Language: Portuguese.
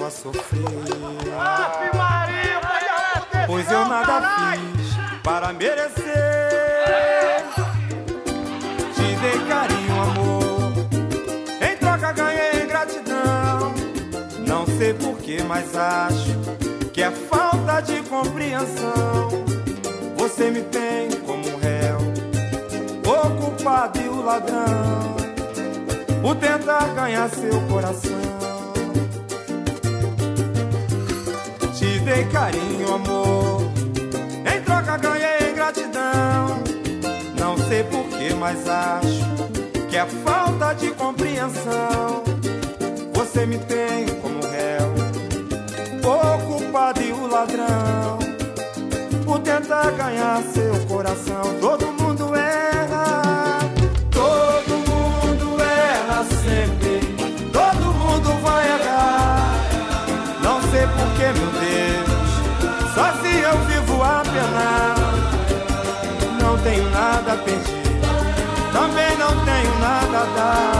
a sofrer. Pois eu nada fiz para merecer. Te dei carinho, amor, em troca ganhei gratidão. Não sei porquê, mas acho que é falta de compreensão. Você me tem como réu, o culpado e o ladrão, por tentar ganhar seu coração. Te dei carinho, amor, em troca ganhei gratidão. Não sei porquê, mas acho que é falta de compreensão. Você me tem como réu, o culpado e o ladrão, por tentar ganhar seu coração. Todo mundo erra, todo mundo erra sempre, todo mundo vai errar. Não sei porquê, meu Deus, sozinho eu vivo a penar. Não tenho nada a perder, também não tenho nada a dar.